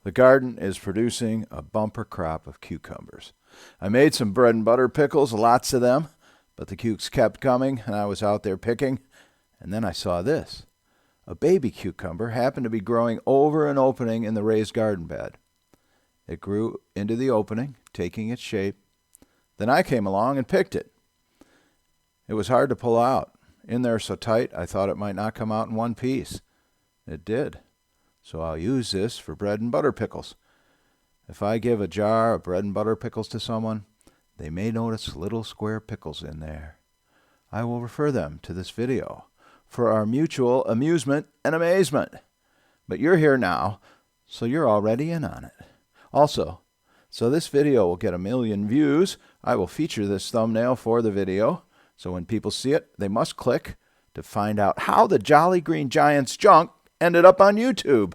The garden is producing a bumper crop of cucumbers. I made some bread and butter pickles, lots of them, but the cukes kept coming, and I was out there picking, and then I saw this. A baby cucumber happened to be growing over an opening in the raised garden bed. It grew into the opening, taking its shape. Then I came along and picked it. It was hard to pull out. In there so tight, I thought it might not come out in one piece. It did. So I'll use this for bread and butter pickles. If I give a jar of bread and butter pickles to someone, they may notice little square pickles in there. I will refer them to this video for our mutual amusement and amazement. But you're here now, so you're already in on it. Also, so this video will get 1 million views, I will feature this thumbnail for the video. So when people see it, they must click to find out how the Jolly Green Giant's junk ended up on YouTube.